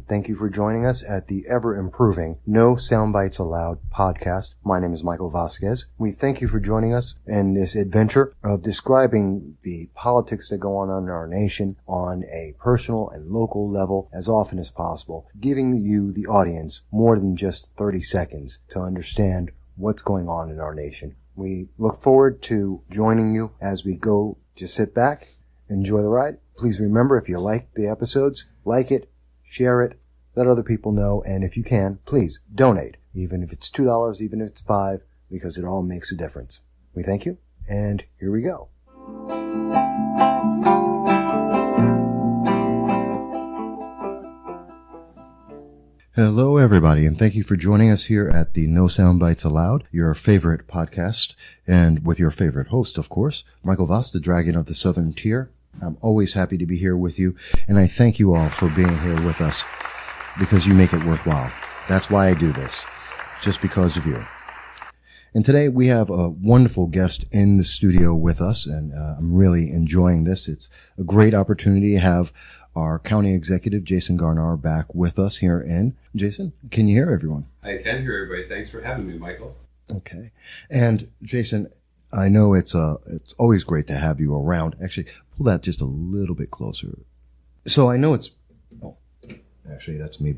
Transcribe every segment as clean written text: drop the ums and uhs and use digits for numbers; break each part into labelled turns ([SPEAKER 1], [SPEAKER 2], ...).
[SPEAKER 1] and thank you for joining us at the ever-improving No Soundbites Allowed podcast. My name is Michael Vasquez. We thank you for joining us in this adventure of describing the politics that go on in our nation on a personal and local level as often as possible, giving you, the audience, more than just 30 seconds to understand what's going on in our nation. We look forward to joining you as we go. Just sit back, enjoy the ride. Please remember, if you like the episodes, like it, share it, let other people know, and if you can, please donate, even if it's $2, even if it's $5, because it all makes a difference. We thank you, and here we go. Hello, everybody, and thank you for joining us here at the No Soundbites Allowed, your favorite podcast, and with your favorite host, of course, Michael Voss, the Dragon of the Southern Tier. I'm always happy to be here with you, and I thank you all for being here with us because you make it worthwhile. That's why I do this, just because of you. And today we have a wonderful guest in the studio with us, and I'm really enjoying this. It's a great opportunity to have our County Executive Jason Garnar back with us here in. Jason, can you hear everyone?
[SPEAKER 2] I can hear everybody. Thanks for having me, Michael.
[SPEAKER 1] Okay. And Jason, I know it's always great to have you around. Actually, pull that just a little bit closer. So I know actually that's me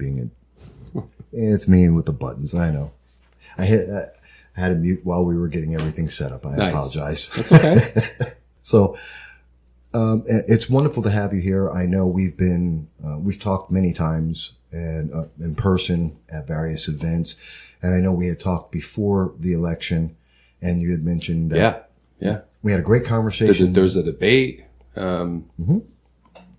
[SPEAKER 1] it's me with the buttons. I know. I had to mute while we were getting everything set up. I apologize.
[SPEAKER 2] That's okay.
[SPEAKER 1] So, it's wonderful to have you here. I know we've talked many times and in person at various events. And I know we had talked before the election, and you had mentioned that we had a great conversation.
[SPEAKER 2] There's a debate, the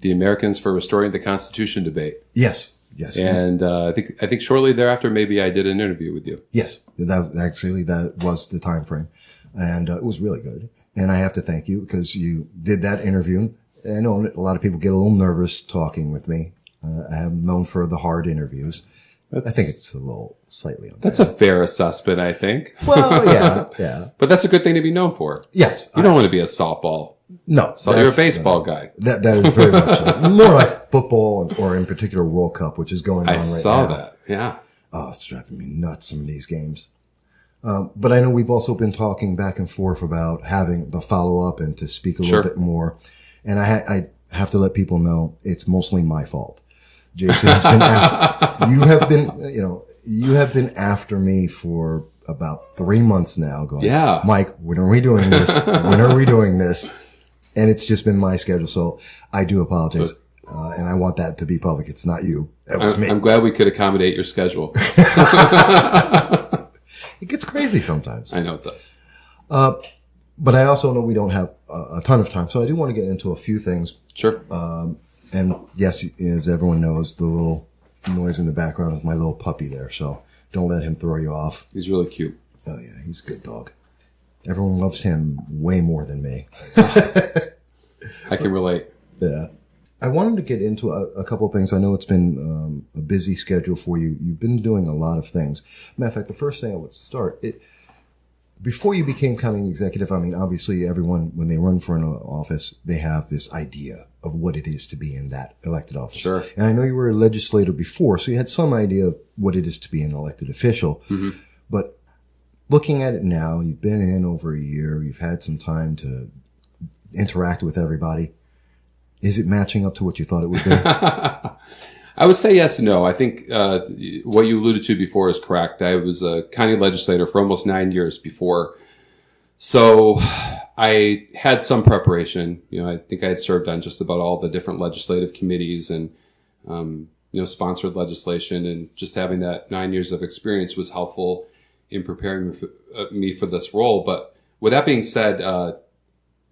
[SPEAKER 2] Americans for Restoring the Constitution debate.
[SPEAKER 1] Yes.
[SPEAKER 2] And I think shortly thereafter, maybe I did an interview with you.
[SPEAKER 1] Yes, that was the time frame, and it was really good. And I have to thank you because you did that interview. I know a lot of people get a little nervous talking with me. I am known for the hard interviews. I think it's a little slightly unfair.
[SPEAKER 2] That's a fair assessment, I think.
[SPEAKER 1] Well, yeah.
[SPEAKER 2] But that's a good thing to be known for.
[SPEAKER 1] Yes.
[SPEAKER 2] You don't want to be a softball.
[SPEAKER 1] No.
[SPEAKER 2] So you're a baseball guy.
[SPEAKER 1] That is very much so. More like football or in particular World Cup, which is going on right now.
[SPEAKER 2] I saw that. Yeah.
[SPEAKER 1] Oh, it's driving me nuts, some of these games. But I know we've also been talking back and forth about having the follow-up and to speak a little bit more. And I have to let people know it's mostly my fault. Jason has been you have been after me for about 3 months now going, Mike, when are we doing this? When are we doing this? And it's just been my schedule. So I do apologize. And I want that to be public. It's not you. That was me.
[SPEAKER 2] I'm glad we could accommodate your schedule.
[SPEAKER 1] It gets crazy sometimes.
[SPEAKER 2] I know it does.
[SPEAKER 1] But I also know we don't have a ton of time. So I do want to get into a few things.
[SPEAKER 2] Sure.
[SPEAKER 1] And yes, as everyone knows, the little noise in the background is my little puppy there. So don't let him throw you off.
[SPEAKER 2] He's really cute.
[SPEAKER 1] Oh, yeah. He's a good dog. Everyone loves him way more than me.
[SPEAKER 2] I can relate.
[SPEAKER 1] Yeah. I wanted to get into a couple of things. I know it's been a busy schedule for you. You've been doing a lot of things. Matter of fact, the first thing I would start, before you became county executive, I mean, obviously everyone, when they run for an office, they have this idea of what it is to be in that elected office.
[SPEAKER 2] Sure.
[SPEAKER 1] And I know you were a legislator before, so you had some idea of what it is to be an elected official. Mm-hmm. But looking at it now, you've been in over a year, you've had some time to interact with everybody. Is it matching up to what you thought it would be?
[SPEAKER 2] I would say yes and no. I think what you alluded to before is correct. I was a county legislator for almost 9 years before. So I had some preparation. I think I had served on just about all the different legislative committees and, sponsored legislation. And just having that 9 years of experience was helpful in preparing me for this role. But with that being said,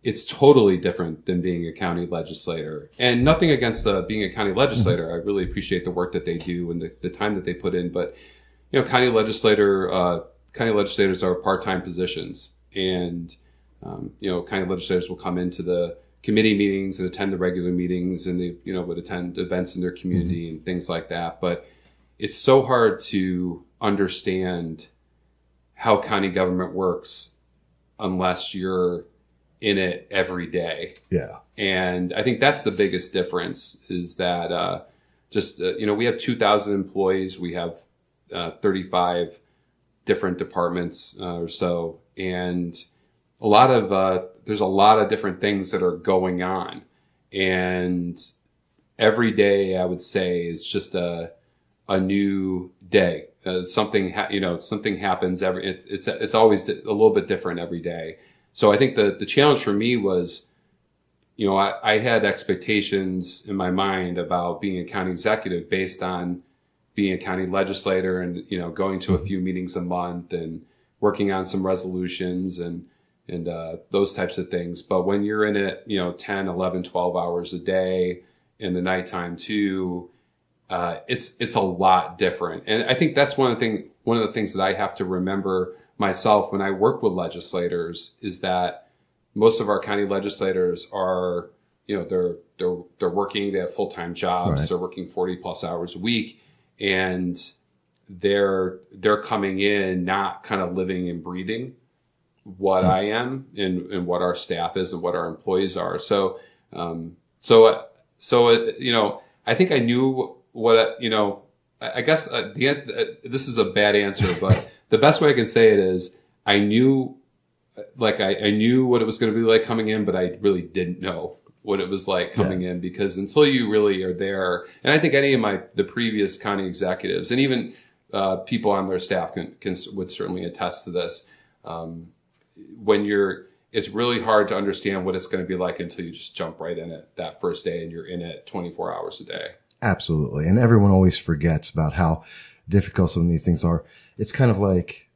[SPEAKER 2] it's totally different than being a county legislator. And nothing against being a county legislator. I really appreciate the work that they do and the time that they put in. But, county legislators are part-time positions. And, county legislators will come into the committee meetings and attend the regular meetings, and they, would attend events in their community and things like that. But it's so hard to understand how county government works unless you're in it every day.
[SPEAKER 1] Yeah.
[SPEAKER 2] And I think that's the biggest difference, is that just, we have 2,000 employees. We have 35 different departments or so. And there's a lot of different things that are going on. And every day, I would say, is just a new day. Something happens it's always a little bit different every day. So I think the challenge for me was, I had expectations in my mind about being a county executive based on being a county legislator and, going to a few meetings a month and working on some resolutions and those types of things. But when you're in it, 10, 11, 12 hours a day in the nighttime too, it's a lot different. And I think that's one of the things that I have to remember myself when I work with legislators is that most of our county legislators are, they're working, they have full-time jobs, right. They're working 40 plus hours a week, and they're coming in not kind of living and breathing what I am and what our staff is and what our employees are. So I think I knew what, I guess this is a bad answer, but the best way I can say it is I knew, I knew what it was going to be like coming in, but I really didn't know what it was like coming in, because until you really are there, and I think any of the previous county executives and even people on their staff would certainly attest to this. It's really hard to understand what it's going to be like until you just jump right in it that first day and you're in it 24 hours a day.
[SPEAKER 1] Absolutely. And everyone always forgets about how difficult some of these things are. It's kind of like,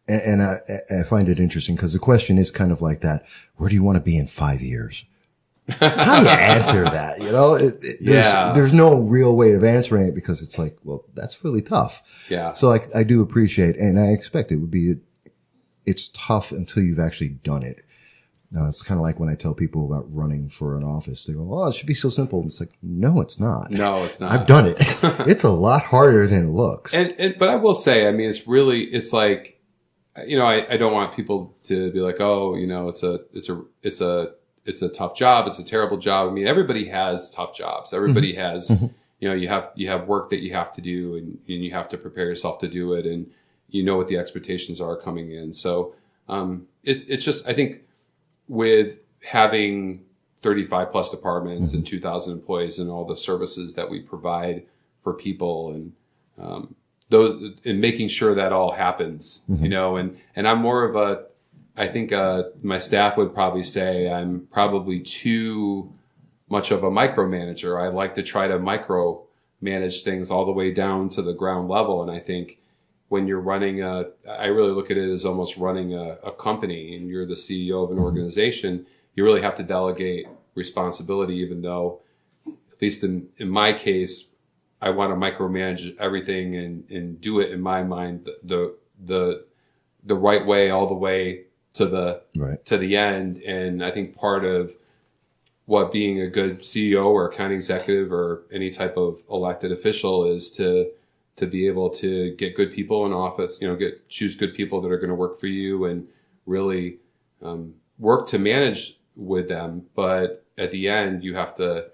[SPEAKER 1] and I find it interesting because the question is kind of like that. Where do you want to be in 5 years? How do you answer that? There's no real way of answering it because it's like, well, that's really tough.
[SPEAKER 2] Yeah.
[SPEAKER 1] So I do appreciate, and I expect it would be, it's tough until you've actually done it. It's kind of like when I tell people about running for an office, they go, oh, it should be so simple. And it's like, no, it's not.
[SPEAKER 2] No, it's not.
[SPEAKER 1] I've done it. It's a lot harder than it looks.
[SPEAKER 2] But I will say, I mean, it's like, I don't want people to be like, oh, it's a tough job. It's a terrible job. I mean, everybody has tough jobs. Everybody has, you have work that you have to do and you have to prepare yourself to do it. And what the expectations are coming in. So, it's just, I think with having 35 plus departments and 2,000 employees and all the services that we provide for people and, and making sure that all happens, and I'm more of I think, my staff would probably say I'm probably too much of a micromanager. I like to try to micromanage things all the way down to the ground level. And I think when you're running I really look at it as almost running a company and you're the CEO of an organization, you really have to delegate responsibility, even though, at least in my case, I want to micromanage everything and do it in my mind the right way all the way to the end. And I think part of what being a good CEO or a county executive or any type of elected official is to be able to get good people in office, choose good people that are going to work for you and really work to manage with them. But at the end, you have to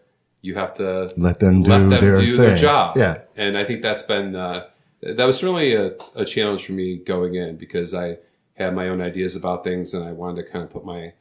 [SPEAKER 1] let them do their
[SPEAKER 2] job.
[SPEAKER 1] Yeah.
[SPEAKER 2] And I think that's been, that was certainly a challenge for me going in, because I had my own ideas about things and I wanted to kind of put my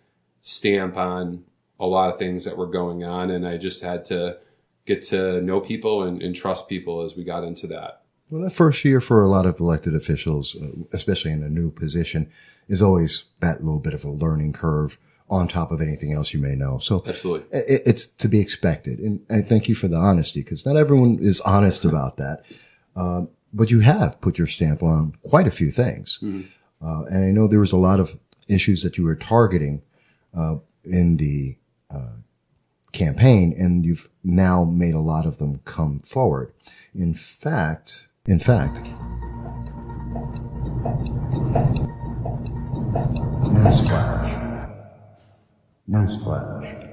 [SPEAKER 2] stamp on a lot of things that were going on. And I just had to get to know people and trust people as we got into that.
[SPEAKER 1] Well, that first year for a lot of elected officials, especially in a new position, is always that little bit of a learning curve on top of anything else you may know. So
[SPEAKER 2] absolutely,
[SPEAKER 1] it's to be expected. And I thank you for the honesty, because not everyone is honest about that. But you have put your stamp on quite a few things. And I know there was a lot of issues that you were targeting in the campaign, and you've now made a lot of them come forward. In fact, Newsflash.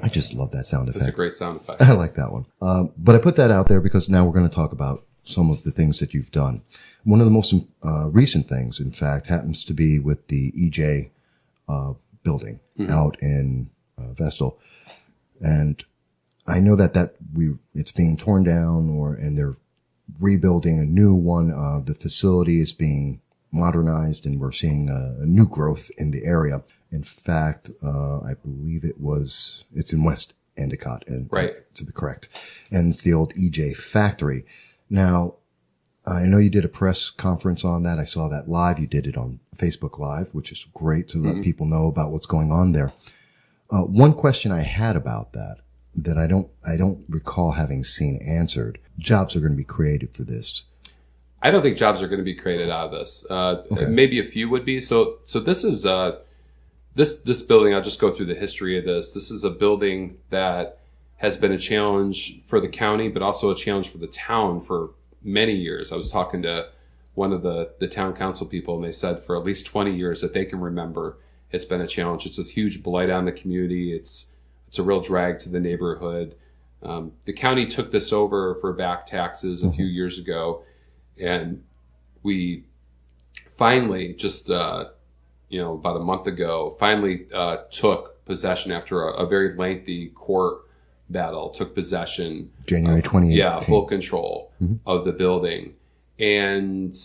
[SPEAKER 1] I just love that sound effect.
[SPEAKER 2] That's a great sound effect.
[SPEAKER 1] I like that one. But I put that out there because now we're going to talk about some of the things that you've done. One of the most recent things, in fact, happens to be with the EJ building out in Vestal. And I know that it's being torn down and they're rebuilding a new one. The facility is being modernized and we're seeing a new growth in the area. In fact, I believe it's in West Endicott, and
[SPEAKER 2] right,
[SPEAKER 1] to be correct. And it's the old EJ factory. Now, I know you did a press conference on that. I saw that live. You did it on Facebook Live, which is great to let people know about what's going on there. One question I had about that I don't recall having seen answered. Jobs are going to be created for this.
[SPEAKER 2] I don't think jobs are going to be created out of this. Okay. Maybe a few would be. So this is, this building, I'll just go through the history of this. This is a building that has been a challenge for the county, but also a challenge for the town for many years. I was talking to one of the town council people, and they said for at least 20 years that they can remember, it's been a challenge. It's a huge blight on the community. It's a real drag to the neighborhood. The county took this over for back taxes a few years ago, and we finally just, about a month ago, took possession after a very lengthy court battle, took possession.
[SPEAKER 1] January 2018.
[SPEAKER 2] Yeah, full control of the building. And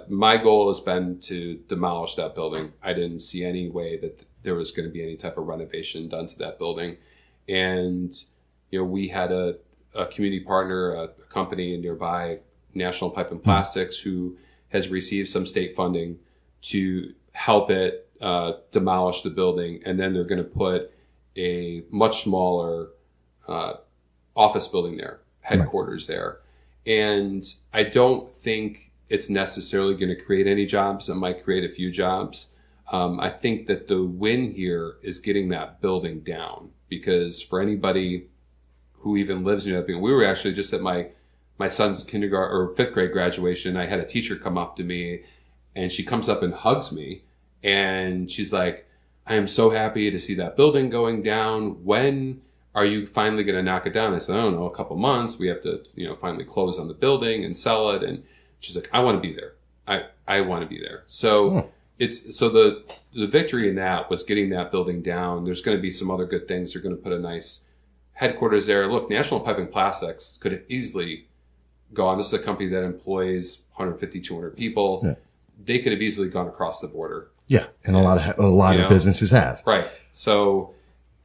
[SPEAKER 2] my goal has been to demolish that building. I didn't see any way that there was going to be any type of renovation done to that building. And, we had a community partner, a company nearby, National Pipe and Plastics, who has received some state funding to help it demolish the building. And then they're going to put a much smaller office building there, headquarters there. And I don't think it's necessarily going to create any jobs. It might create a few jobs. I think that the win here is getting that building down, because for anybody who even lives near that building, we were actually just at my son's kindergarten or fifth grade graduation. I had a teacher come up to me, and she comes up and hugs me, and she's like, I am so happy to see that building going down. When are you finally going to knock it down? I said, I don't know, a couple months. We have to, finally close on the building and sell it. And she's like, I want to be there. I want to be there. So the victory in that was getting that building down. There's going to be some other good things. They're going to put a nice headquarters there. Look, National Pipe and Plastics could have easily gone. This is a company that employs 150, 200 people. Yeah. They could have easily gone across the border.
[SPEAKER 1] Yeah, and a lot of businesses have.
[SPEAKER 2] Right. So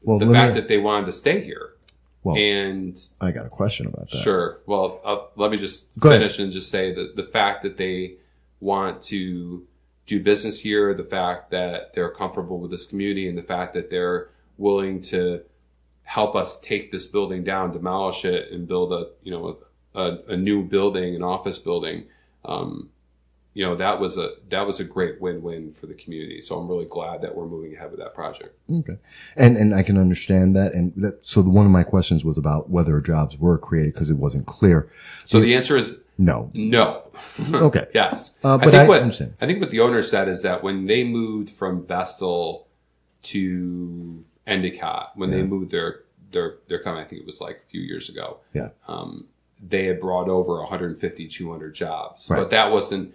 [SPEAKER 2] the fact that they wanted to stay here. Well, and
[SPEAKER 1] I got a question about that.
[SPEAKER 2] Sure. Well, let me just finish and just say that the fact that they want to do business here, the fact that they're comfortable with this community, and the fact that they're willing to help us take this building down, demolish it, and build a new building, an office building. That was a great win-win for the community. So I'm really glad that we're moving ahead with that project.
[SPEAKER 1] Okay. And I can understand that. So one of my questions was about whether jobs were created, because it wasn't clear.
[SPEAKER 2] So the answer is
[SPEAKER 1] no.
[SPEAKER 2] Okay. Yes.
[SPEAKER 1] I
[SPEAKER 2] think what the owner said is that when they moved from Vestal to Endicott, when they moved their company, I think it was like a few years ago.
[SPEAKER 1] Yeah.
[SPEAKER 2] They had brought over 150, 200 jobs,
[SPEAKER 1] right.
[SPEAKER 2] But that wasn't,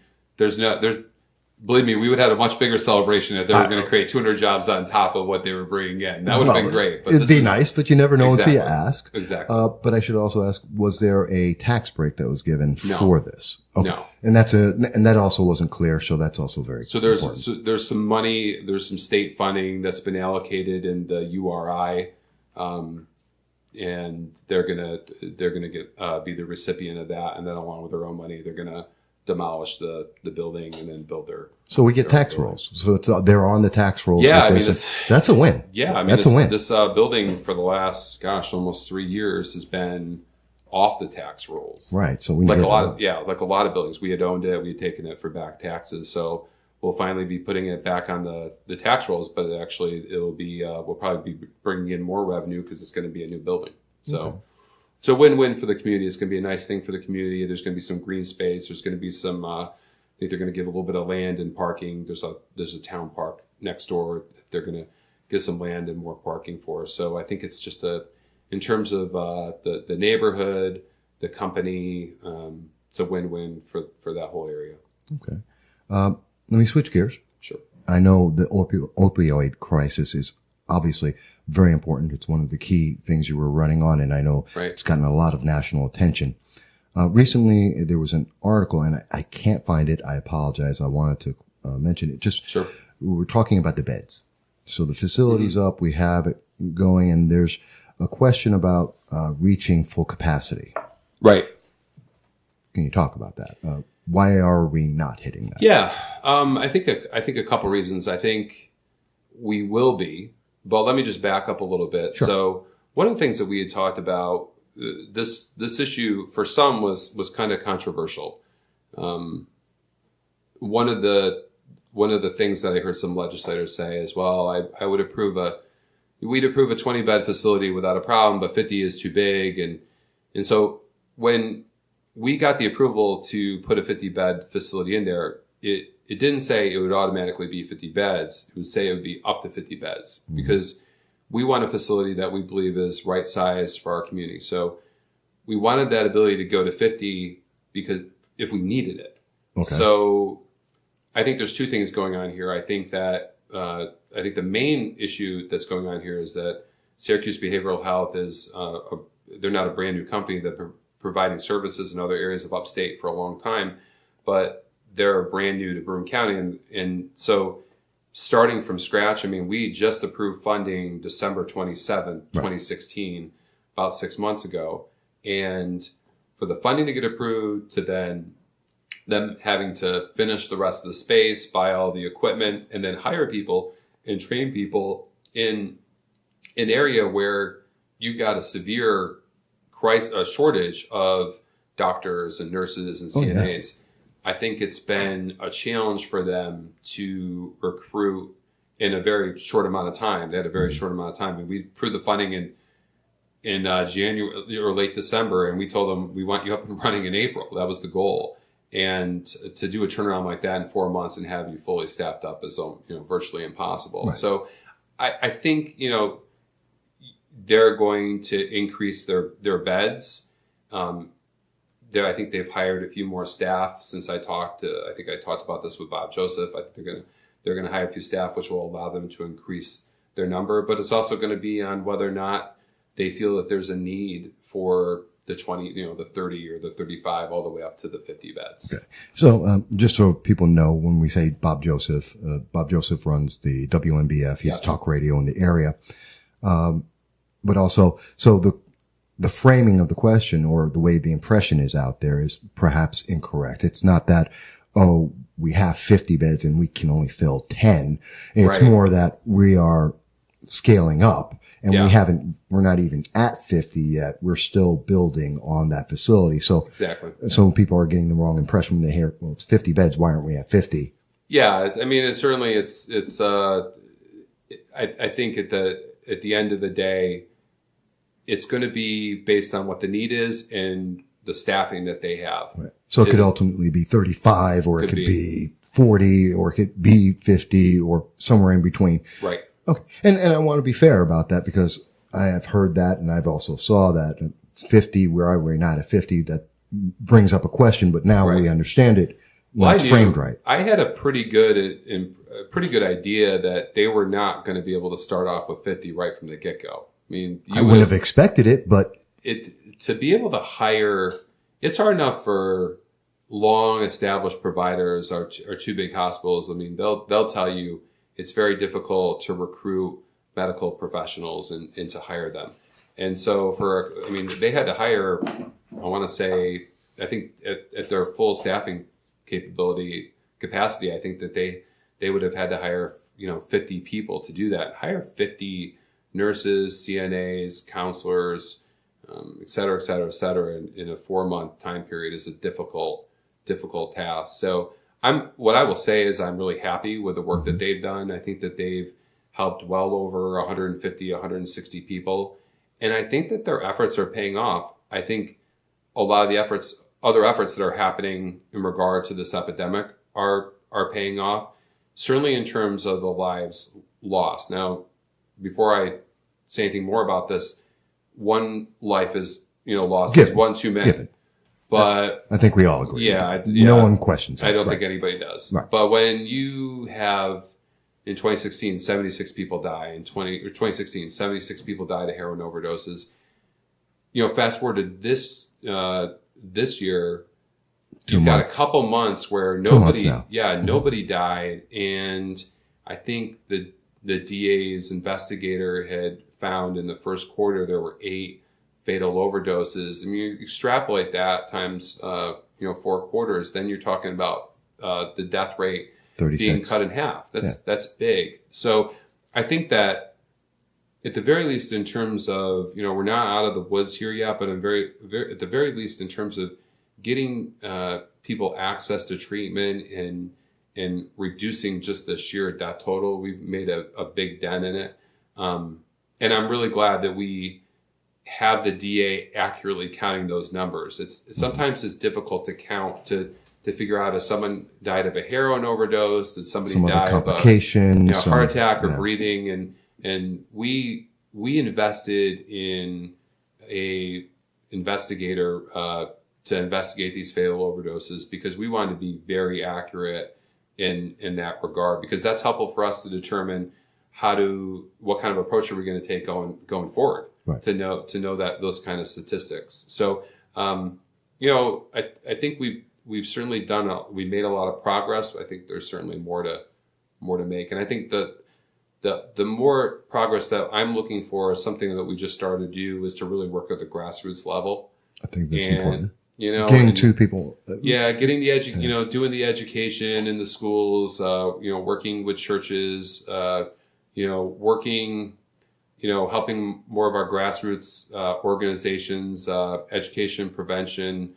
[SPEAKER 2] believe me, we would have had a much bigger celebration if they were going to create 200 jobs on top of what they were bringing in. That would have been great.
[SPEAKER 1] But it'd be nice, but you never know until you ask.
[SPEAKER 2] Exactly.
[SPEAKER 1] But I should also ask, was there a tax break that was given for this? Okay.
[SPEAKER 2] No.
[SPEAKER 1] And that also wasn't clear, so that's also very important.
[SPEAKER 2] So there's some money, there's some state funding that's been allocated in the URI, and they're gonna get be the recipient of that, and then along with their own money, they're gonna demolish the building and then build their.
[SPEAKER 1] So we get tax rolls. So they're on the tax rolls.
[SPEAKER 2] Yeah,
[SPEAKER 1] so that's a win.
[SPEAKER 2] Yeah,
[SPEAKER 1] that's a win.
[SPEAKER 2] This building for the last almost 3 years has been off the tax rolls.
[SPEAKER 1] Right. So
[SPEAKER 2] like a lot of buildings, we had owned it, we had taken it for back taxes. So we'll finally be putting it back on the tax rolls, but it'll be we'll probably be bringing in more revenue because it's going to be a new building. So. Okay. So win-win for the community. It's going to be a nice thing for the community. There's going to be some green space. There's going to be some, I think they're going to give a little bit of land and parking. There's a town park next door. They're going to get some land and more parking for us. So I think it's just in terms of the neighborhood, the company, it's a win-win for that whole area.
[SPEAKER 1] Okay. Let me switch gears.
[SPEAKER 2] Sure.
[SPEAKER 1] I know the opioid crisis is obviously very important. It's one of the key things you were running on, and I know it's gotten a lot of national attention. Recently, there was an article, and I can't find it. I apologize. I wanted to mention it. Sure. We were talking about the beds. So the facility's up. We have it going, and there's a question about reaching full capacity.
[SPEAKER 2] Right.
[SPEAKER 1] Can you talk about that? Why are we not hitting that?
[SPEAKER 2] Yeah. I think a couple reasons. I think we will be, but let me just back up a little bit.
[SPEAKER 1] Sure.
[SPEAKER 2] So one of the things that we had talked about, this issue for some was kind of controversial. One of the things that I heard some legislators say is, well, I would approve we'd approve a 20 bed facility without a problem, but 50 is too big. And so when we got the approval to put a 50 bed facility in there, it didn't say it would automatically be 50 beds. It would say it would be up to 50 beds because we want a facility that we believe is right size for our community. So we wanted that ability to go to 50 because if we needed it. Okay. So I think there's two things going on here. I think that, I think the main issue that's going on here is that Syracuse Behavioral Health is, they're not a brand new company that providing services in other areas of upstate for a long time, but they're brand new to Broome County. And so starting from scratch, I mean, we just approved funding December 27th, 2016, about 6 months ago. And for the funding to get approved to then them having to finish the rest of the space, buy all the equipment, and then hire people and train people in an area where you got a severe shortage of doctors and nurses and CNAs. I think it's been a challenge for them to recruit in a very short amount of time. They had a very short amount of time. And we approved the funding in January or late December, and we told them we want you up and running in April. That was the goal. And to do a turnaround like that in 4 months and have you fully staffed up is virtually impossible. Right. So I think they're going to increase their beds. I think they've hired a few more staff since I talked about this with Bob Joseph. I think they're going to hire a few staff, which will allow them to increase their number. But it's also going to be on whether or not they feel that there's a need for the 20, the 30 or the 35, all the way up to the 50 beds. Okay.
[SPEAKER 1] So, just so people know, when we say Bob Joseph runs the WNBF. He's talk radio in the area. But also, so the framing of the question or the way the impression is out there is perhaps incorrect. It's not that, we have 50 beds and we can only fill 10. It's more that we are scaling up. And we're not even at 50 yet. We're still building on that facility. So so people are getting the wrong impression when they hear, well, it's 50 beds. Why aren't we at 50?
[SPEAKER 2] Yeah. I mean, it's I think at the end of the day, it's going to be based on what the need is and the staffing that they have.
[SPEAKER 1] Right. So it could ultimately be 35 or it could be 40 or it could be 50 or somewhere in between.
[SPEAKER 2] Right.
[SPEAKER 1] Okay. And I want to be fair about that because I have heard that and I've also saw that it's 50 where we're not at 50. That brings up a question, but now we understand it when it's framed right.
[SPEAKER 2] I had a pretty good idea that they were not going to be able to start off with 50 right from the get-go. I mean,
[SPEAKER 1] I wouldn't have expected it, but
[SPEAKER 2] to be able to hire, it's hard enough for long established providers or two big hospitals. I mean, they'll tell you it's very difficult to recruit medical professionals and to hire them. And so they had to hire, I want to say, I think at their full staffing capacity, I think that they would have had to hire, 50 people to do that. Hire 50 nurses, CNAs, counselors, et cetera, in a 4-month time period is a difficult task. So what I will say is I'm really happy with the work that they've done. I think that they've helped well over 150, 160 people. And I think that their efforts are paying off. I think a lot of the other efforts that are happening in regard to this epidemic are paying off, certainly in terms of the lives lost. Now, before I say anything more about this, one life is, lost is one too many.
[SPEAKER 1] Given.
[SPEAKER 2] But
[SPEAKER 1] I think we all agree.
[SPEAKER 2] Yeah.
[SPEAKER 1] No one questions that.
[SPEAKER 2] I don't think anybody does. Right. But when you have in 2016, 76 people die. In 2016, 76 people died of heroin overdoses. Fast forward to this year, you've got a couple months where nobody died. And I think the DA's investigator had found in the first quarter there were 8 fatal overdoses. I mean, you extrapolate that times 4 quarters, then you're talking about the death rate
[SPEAKER 3] 36.
[SPEAKER 2] being cut in half. That's big. So I think that at the very least, in terms of, we're not out of the woods here yet, but at the very least, in terms of getting people access to treatment and reducing just the sheer death total, we've made a big dent in it. And I'm really glad that we have the DA accurately counting those numbers. Sometimes it's difficult to count to figure out if someone died of a heroin overdose, that somebody died of a heart attack or breathing, and we invested in a investigator to investigate these fatal overdoses because we wanted to be very accurate in that regard, because that's helpful for us to determine what kind of approach are we going to take going forward, right, to know that those kind of statistics. So I think we've certainly we made a lot of progress. I think there's certainly more to make, and I think the more progress that I'm looking for is something that we just started to do, is to really work at the grassroots level.
[SPEAKER 3] I think that's important.
[SPEAKER 2] Getting
[SPEAKER 3] to people.
[SPEAKER 2] Getting the doing the education in the schools, working with churches, working, helping more of our grassroots organizations, education, prevention,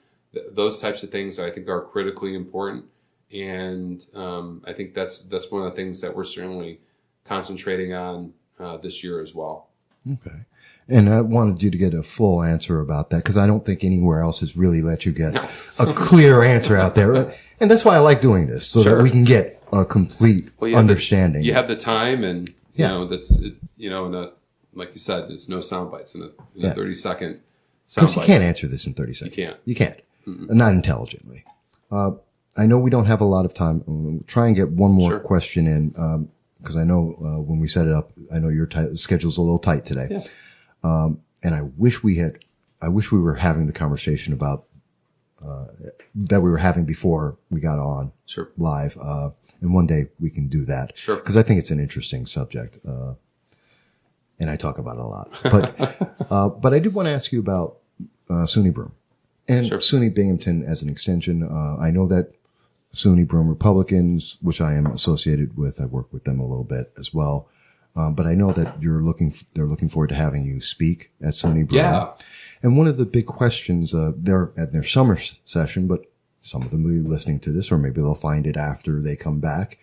[SPEAKER 2] those types of things I think are critically important. And I think that's one of the things that we're certainly concentrating on this year as well.
[SPEAKER 3] Okay. And I wanted you to get a full answer about that, because I don't think anywhere else has really let you get a clear answer out there. And that's why I like doing this, so that we can get a complete understanding.
[SPEAKER 2] You have the time, and like you said, there's no sound bites in a 30-second sound bite.
[SPEAKER 3] Because you can't answer this in 30 seconds.
[SPEAKER 2] You can't.
[SPEAKER 3] Not intelligently. I know we don't have a lot of time. We'll try and get one more question in, because I know when we set it up, I know your schedule's a little tight today.
[SPEAKER 2] Yeah.
[SPEAKER 3] And I wish we were having the conversation about that we were having before we got on live. And one day we can do that.
[SPEAKER 2] Sure.
[SPEAKER 3] Because I think it's an interesting subject. And I talk about it a lot. But I did want to ask you about SUNY Broome and SUNY Binghamton as an extension. I know that SUNY Broome Republicans, which I am associated with, I work with them a little bit as well. But I know that they're looking forward to having you speak at SUNY Broome.
[SPEAKER 2] Yeah.
[SPEAKER 3] And one of the big questions, they're at their summer session, but some of them will be listening to this, or maybe they'll find it after they come back.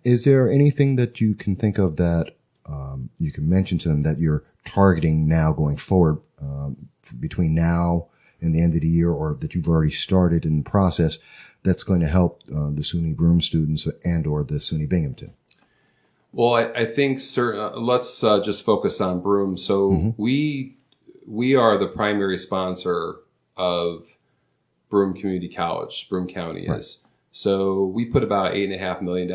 [SPEAKER 3] Is there anything that you can think of that, you can mention to them that you're targeting now going forward, between now and the end of the year, or that you've already started in the process that's going to help, the SUNY Broome students and or the SUNY Binghamton?
[SPEAKER 2] Well, I think, let's just focus on Broome. So we are the primary sponsor of Broome Community College. Broome County is. So we put about $8.5 million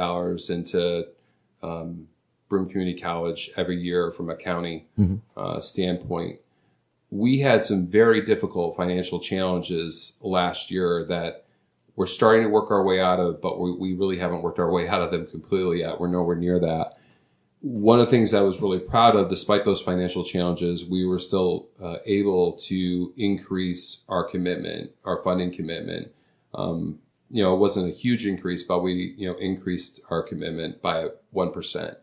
[SPEAKER 2] into Broome Community College every year from a county standpoint. We had some very difficult financial challenges last year that we're starting to work our way out of, but we really haven't worked our way out of them completely yet. We're nowhere near that. One of the things I was really proud of, despite those financial challenges, we were still able to increase our commitment, our funding commitment. It wasn't a huge increase, but we, increased our commitment by 1%.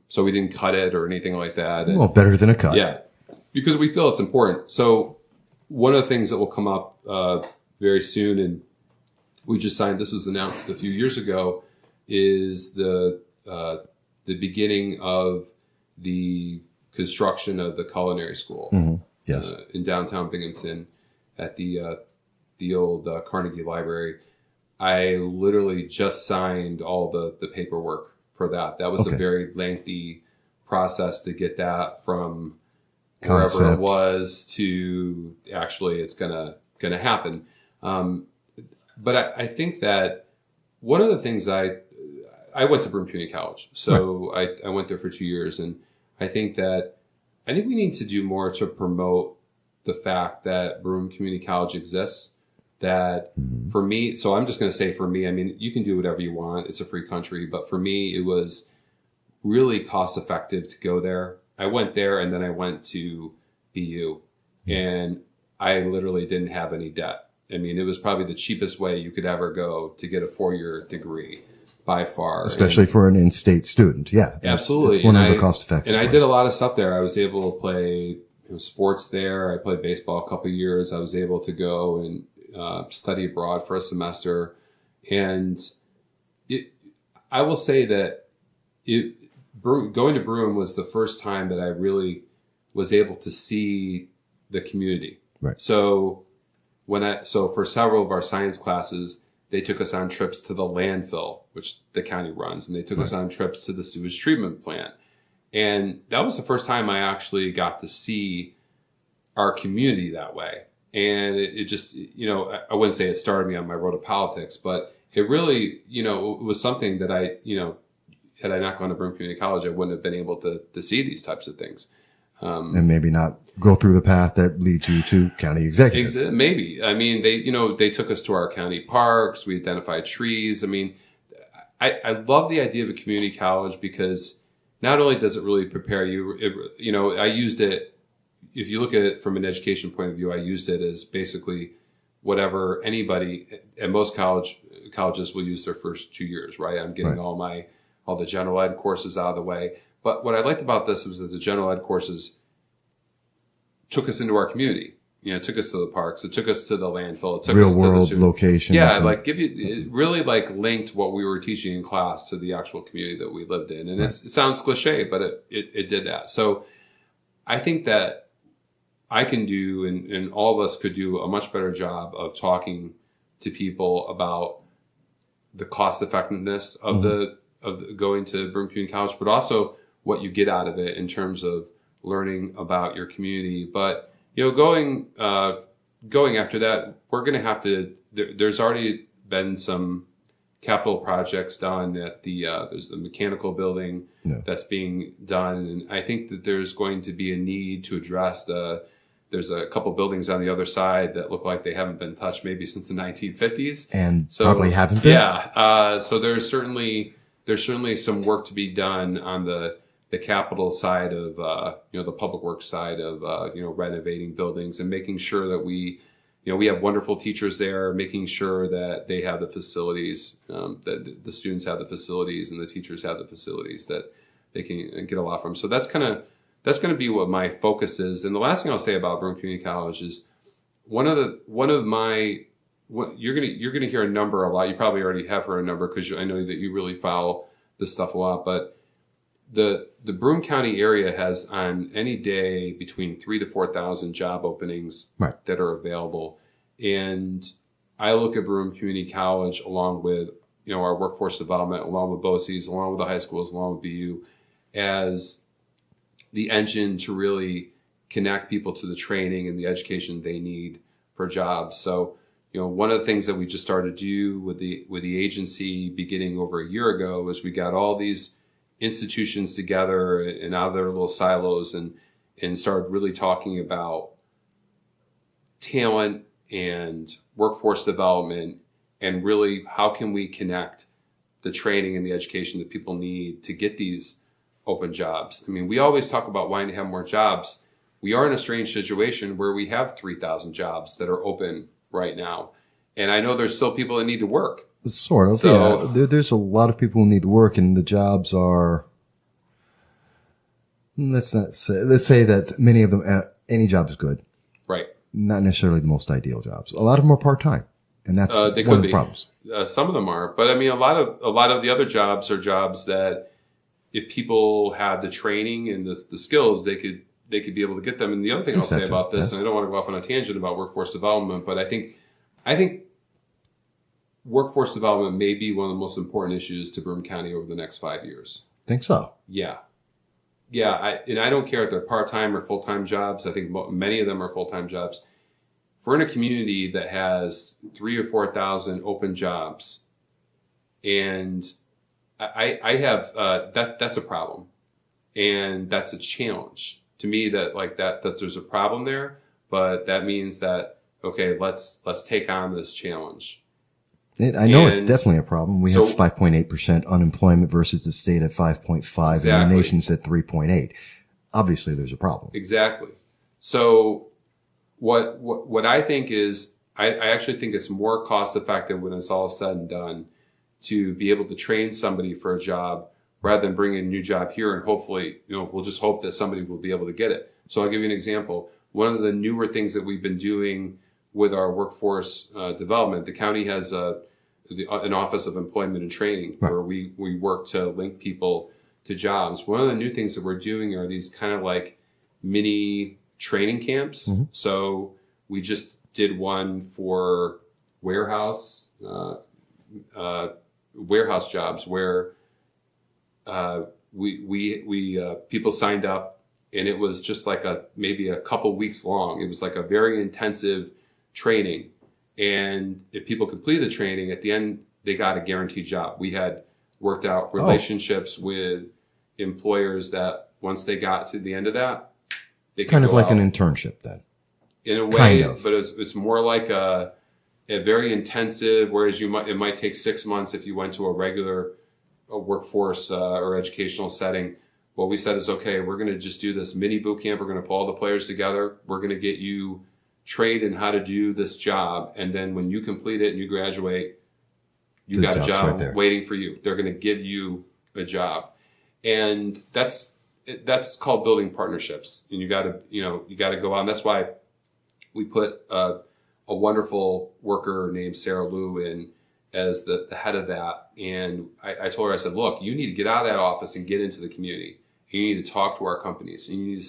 [SPEAKER 2] So we didn't cut it or anything like that.
[SPEAKER 3] Well, better than a cut.
[SPEAKER 2] Yeah, because we feel it's important. So one of the things that will come up very soon, and we just signed, this was announced a few years ago, is the beginning of the construction of the culinary school.
[SPEAKER 3] Yes.
[SPEAKER 2] In downtown Binghamton at the old Carnegie Library. I literally just signed all the paperwork for that. That was a very lengthy process to get that from wherever it was to actually it's gonna happen. But I think that one of the things I I went to Broome Community College, so I went there for 2 years, and I think we need to do more to promote the fact that Broome Community College exists. That for me, so I'm just going to say for me, I mean, you can do whatever you want. It's a free country. But for me, it was really cost effective to go there. I went there and then I went to BU and I literally didn't have any debt. I mean, it was probably the cheapest way you could ever go to get a 4-year degree by far.
[SPEAKER 3] Especially for an in-state student. Yeah.
[SPEAKER 2] Absolutely.
[SPEAKER 3] It's one of the cost effective.
[SPEAKER 2] And I did a lot of stuff there. I was able to play sports there. I played baseball a couple of years. I was able to go and study abroad for a semester. And I will say that going to Broome was the first time that I really was able to see the community.
[SPEAKER 3] Right.
[SPEAKER 2] So for several of our science classes, they took us on trips to the landfill, which the county runs, and they took us on trips to the sewage treatment plant. And that was the first time I actually got to see our community that way. And it just, I wouldn't say it started me on my road to politics, but it really, it was something that had I not gone to Broome Community College, I wouldn't have been able to see these types of things.
[SPEAKER 3] And maybe not go through the path that leads you to county executive.
[SPEAKER 2] Maybe. I mean, they took us to our county parks. We identified trees. I mean, I love the idea of a community college because not only does it really prepare you, I used it. If you look at it from an education point of view, I used it as basically whatever anybody at most colleges will use their first 2 years, right? I'm getting all the general ed courses out of the way. But what I liked about this was that the general ed courses took us into our community. It took us to the parks. It took us to the landfill. It took us to
[SPEAKER 3] real world locations.
[SPEAKER 2] Yeah, it really linked what we were teaching in class to the actual community that we lived in. And it sounds cliche, but it did that. So I think that I can do, and all of us could do a much better job of talking to people about the cost effectiveness of of going to Broome Community College, but also what you get out of it in terms of learning about your community. But going after that, we're going to have to. There's already been some capital projects done at there's the mechanical building that's being done, and I think that there's going to be a need to address There's a couple buildings on the other side that look like they haven't been touched maybe since the 1950s,
[SPEAKER 3] and probably haven't been.
[SPEAKER 2] Yeah, so there's certainly some work to be done on the capital side of the public works side of renovating buildings and making sure that we have wonderful teachers there, making sure that they have the facilities, that the students have the facilities and the teachers have the facilities that they can get a lot from. So that's going to be what my focus is. And the last thing I'll say about Broome Community College is you're gonna hear a number a lot. You probably already have heard a number because I know that you really follow this stuff a lot. But the Broome County area has on any day between 3,000 to 4,000 job openings that are available. And I look at Broome Community College along with our workforce development, along with BOCES, along with the high schools, along with BU, as the engine to really connect people to the training and the education they need for jobs. So, one of the things that we just started to do with the agency beginning over a year ago is we got all these institutions together and out of their little silos and started really talking about talent and workforce development and really how can we connect the training and the education that people need to get these open jobs. I mean, we always talk about wanting to have more jobs. We are in a strange situation where we have 3,000 jobs that are open right now. And I know there's still people that need to work.
[SPEAKER 3] Sort of, yeah. There's a lot of people who need to work, and the jobs are, let's say that many of them, any job is good.
[SPEAKER 2] Right.
[SPEAKER 3] Not necessarily the most ideal jobs. A lot of them are part-time, and that's one of the problems.
[SPEAKER 2] Some of them are. But I mean, a lot of the other jobs are jobs that if people have the training and the skills, they could be able to get them. And the other thing I'll say about this, and I don't want to go off on a tangent about workforce development, but I think workforce development may be one of the most important issues to Broome County over the next 5 years.
[SPEAKER 3] Think so?
[SPEAKER 2] Yeah. I don't care if they're part-time or full-time jobs. I think many of them are full-time jobs. If we're in a community that has 3,000 or 4,000 open jobs and I have, that's a problem. And that's a challenge to me that there's a problem there, but that means that, okay, let's take on this challenge.
[SPEAKER 3] I know it's definitely a problem. We have 5.8% unemployment versus the state at 5.5 and the nation's at 3.8. Obviously there's a problem.
[SPEAKER 2] Exactly. So what I think is, I actually think it's more cost effective when it's all said and done to be able to train somebody for a job rather than bring in a new job here. And hopefully, we'll just hope that somebody will be able to get it. So I'll give you an example. One of the newer things that we've been doing with our workforce development, the county has an Office of Employment and Training where we work to link people to jobs. One of the new things that we're doing are these kind of like mini training camps. Mm-hmm. So we just did one for warehouse jobs where we people signed up, and it was just like maybe a couple weeks long. It was like a very intensive training. And if people completed the training, at the end, they got a guaranteed job. We had worked out relationships with employers that once they got to the end of that, they could
[SPEAKER 3] kind of like
[SPEAKER 2] out.
[SPEAKER 3] An internship then.
[SPEAKER 2] In a way, but it's more like a very intensive, whereas it might take 6 months if you went to a regular workforce or educational setting. What we said is, okay, we're going to just do this mini boot camp. We're going to pull all the players together. We're going to get you trained in how to do this job. And then when you complete it and you graduate, you got a job waiting for you. They're going to give you a job. And that's called building partnerships. And you got to go out. And that's why we put a wonderful worker named Sarah Lou in as the head of that. And I told her, I said, look, you need to get out of that office and get into the community. You need to talk to our companies. And you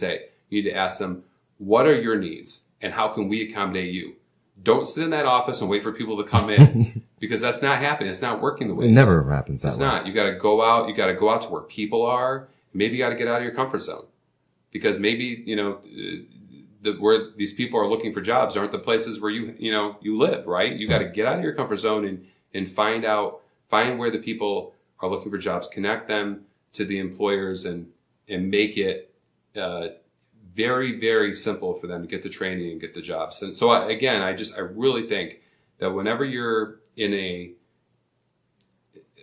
[SPEAKER 2] need to ask them, what are your needs and how can we accommodate you? Don't sit in that office and wait for people to come in because that's not happening. It's not working the way
[SPEAKER 3] it never happens that way.
[SPEAKER 2] It's not. You got to go out. You got to go out to where people are. Maybe you got to get out of your comfort zone because maybe, where these people are looking for jobs aren't the places where you live, right? You got to get out of your comfort zone and find where the people are looking for jobs, connect them to the employers and make it, very, very simple for them to get the training and get the jobs. And so I really think that whenever you're in a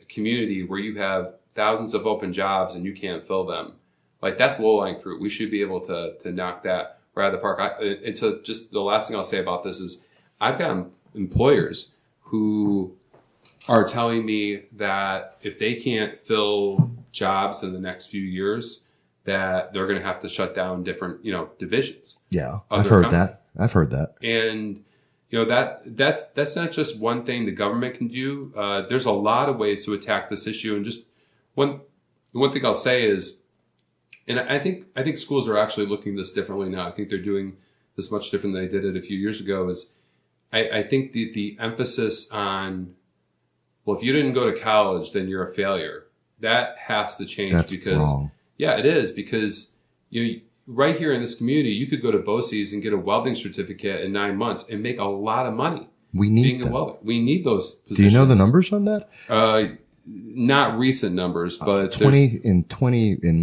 [SPEAKER 2] community where you have thousands of open jobs and you can't fill them, like that's low-lying fruit. We should be able to knock that right out of the park. And so just the last thing I'll say about this is I've got employers who are telling me that if they can't fill jobs in the next few years, that they're going to have to shut down different, divisions.
[SPEAKER 3] Yeah, I've heard that.
[SPEAKER 2] And, that's not just one thing the government can do. There's a lot of ways to attack this issue. And just one thing I'll say is, and I think schools are actually looking at this differently now. I think they're doing this much different than they did it a few years ago. Is I think the emphasis on, well, if you didn't go to college, then you're a failure. That has to change.
[SPEAKER 3] That's
[SPEAKER 2] because
[SPEAKER 3] wrong.
[SPEAKER 2] Yeah, it is, because right here in this community, you could go to BOCES and get a welding certificate in 9 months and make a lot of money.
[SPEAKER 3] We need
[SPEAKER 2] being a welder. We need those positions.
[SPEAKER 3] Do you know the numbers on that?
[SPEAKER 2] Not recent numbers, but
[SPEAKER 3] in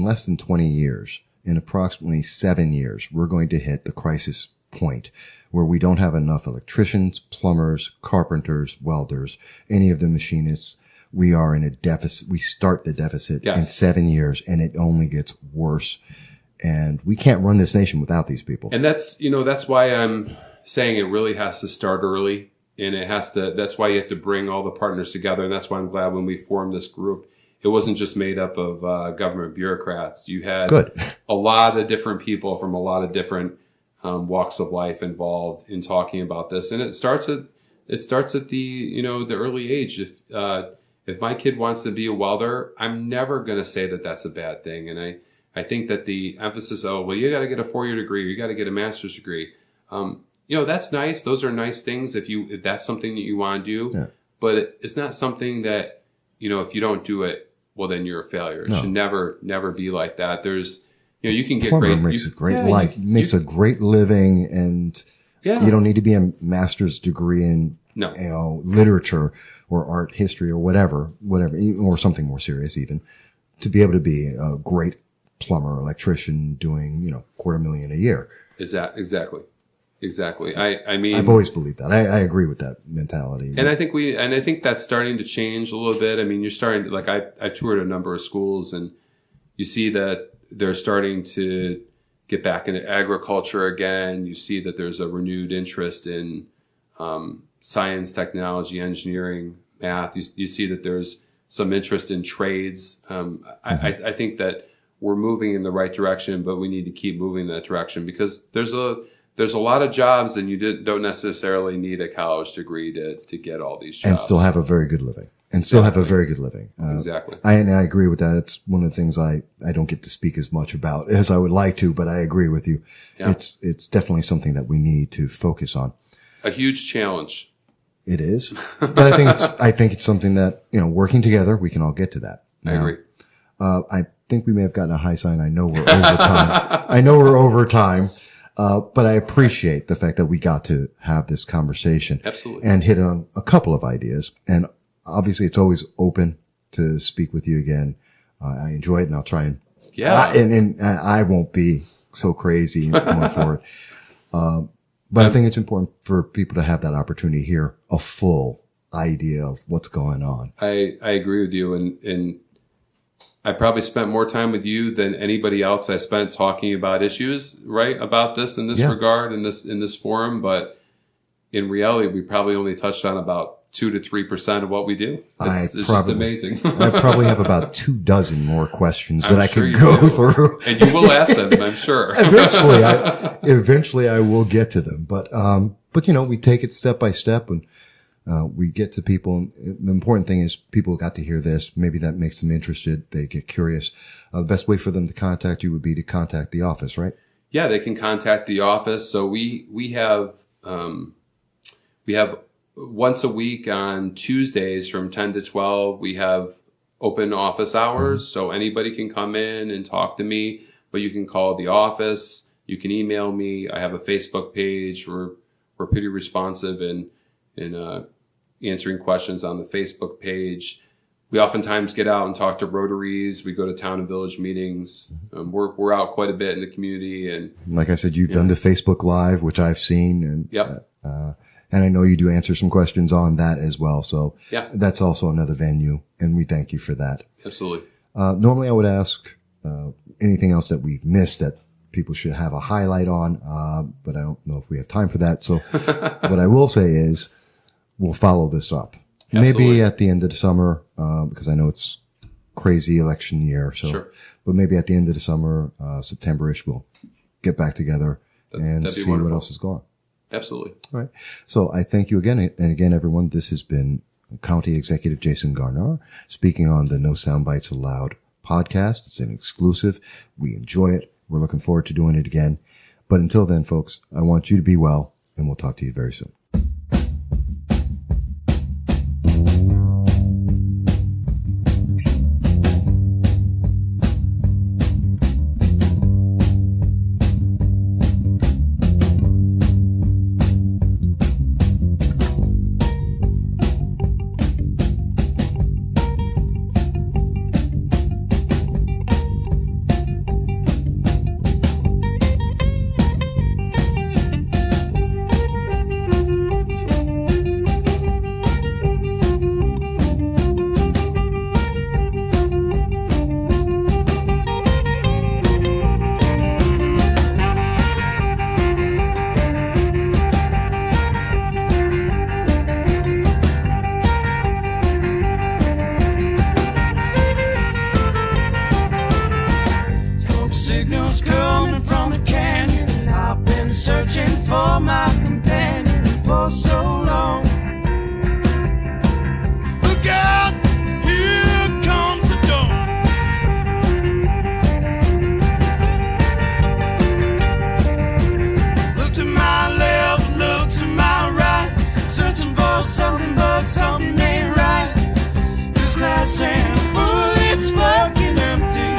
[SPEAKER 3] less than 20 years, in approximately 7 years, we're going to hit the crisis point where we don't have enough electricians, plumbers, carpenters, welders, any of the machinists. We are in a deficit. We start the deficit in 7 years, and it only gets worse. And we can't run this nation without these people.
[SPEAKER 2] And that's why I'm saying it really has to start early, and that's why you have to bring all the partners together. And that's why I'm glad when we formed this group, it wasn't just made up of government bureaucrats. You had a lot of different people from a lot of different walks of life involved in talking about this. And it starts at the early age. If my kid wants to be a welder, I'm never going to say that that's a bad thing. And I think that the emphasis, you got to get a 4-year degree or you got to get a master's degree. That's nice. Those are nice things if that's something that you want to do. Yeah. But it's not something that, if you don't do it, well, then you're a failure. It should never be like that. There's, you can get
[SPEAKER 3] great. Makes a great life, makes a great living, and you don't need to be a master's degree in literature or art history or whatever, or something more serious even, to be able to be a great plumber, electrician doing, $250,000 a year.
[SPEAKER 2] Exactly. I mean,
[SPEAKER 3] I've always believed that. I agree with that mentality.
[SPEAKER 2] And I think that's starting to change a little bit. I mean, you're starting to, like, I toured a number of schools, and you see that they're starting to get back into agriculture again. You see that there's a renewed interest in science, technology, engineering, math. You see that there's some interest in trades. I think that we're moving in the right direction, but we need to keep moving in that direction, because there's a lot of jobs, and you don't necessarily need a college degree to get all these jobs.
[SPEAKER 3] And still have a very good living. Exactly. I agree with that. It's one of the things I don't get to speak as much about as I would like to, but I agree with you. Yeah. It's definitely something that we need to focus on.
[SPEAKER 2] A huge challenge.
[SPEAKER 3] It is. But I think it's something that, working together, we can all get to that.
[SPEAKER 2] Now, I agree.
[SPEAKER 3] I think we may have gotten a high sign. I know we're over time. But I appreciate the fact that we got to have this conversation.
[SPEAKER 2] Absolutely.
[SPEAKER 3] And hit on a couple of ideas. And obviously it's always open to speak with you again. I enjoy it, and I'll try and, and I won't be so crazy going forward. But I think it's important for people to have that opportunity to hear a full idea of what's going on.
[SPEAKER 2] I agree with you. And I probably spent more time with you than anybody else I spent talking about issues, right, about this in this regard, in this forum. But in reality, we probably only touched on about 2 to 3% of what we do. It's just amazing.
[SPEAKER 3] I probably have about 24 more questions that I could go through.
[SPEAKER 2] And you will ask them, I'm sure.
[SPEAKER 3] Eventually I will get to them. But we take it step by step, and we get to people. The important thing is people got to hear this. Maybe that makes them interested. They get curious. The best way for them to contact you would be to contact the office, right?
[SPEAKER 2] Yeah, they can contact the office. So we have once a week on Tuesdays from 10 to 12, we have open office hours. Mm-hmm. So anybody can come in and talk to me, but you can call the office. You can email me. I have a Facebook page. We're pretty responsive in answering questions on the Facebook page. We oftentimes get out and talk to Rotaries. We go to town and village meetings. We're out quite a bit in the community. And
[SPEAKER 3] like I said, you've done the Facebook Live, which I've seen. And, and I know you do answer some questions on that as well. So that's also another venue, and we thank you for that.
[SPEAKER 2] Absolutely.
[SPEAKER 3] Normally I would ask anything else that we've missed that people should have a highlight on, but I don't know if we have time for that. So what I will say is we'll follow this up. Absolutely. Maybe at the end of the summer, because I know it's crazy election year. So, but maybe at the end of the summer, September-ish, we'll get back together and see what else is going on.
[SPEAKER 2] Absolutely.
[SPEAKER 3] All right. So I thank you again. And again, everyone, this has been County Executive Jason Garnar speaking on the No Soundbites Allowed podcast. It's an exclusive. We enjoy it. We're looking forward to doing it again. But until then, folks, I want you to be well, and we'll talk to you very soon.
[SPEAKER 4] For my companion for so long. Look out, here comes the dawn. Look to my left, look to my right, searching for something, but something ain't right. This glass ain't full, it's fucking empty.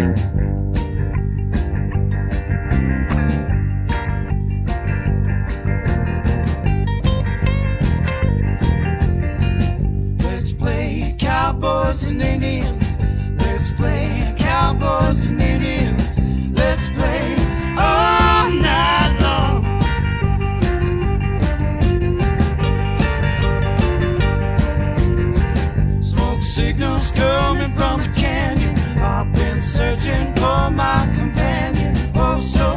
[SPEAKER 4] Let's play cowboys and Indians. Let's play cowboys and Indians. Let's play all night long. Smoke signals coming from the canyon. I've been searching for my companion for so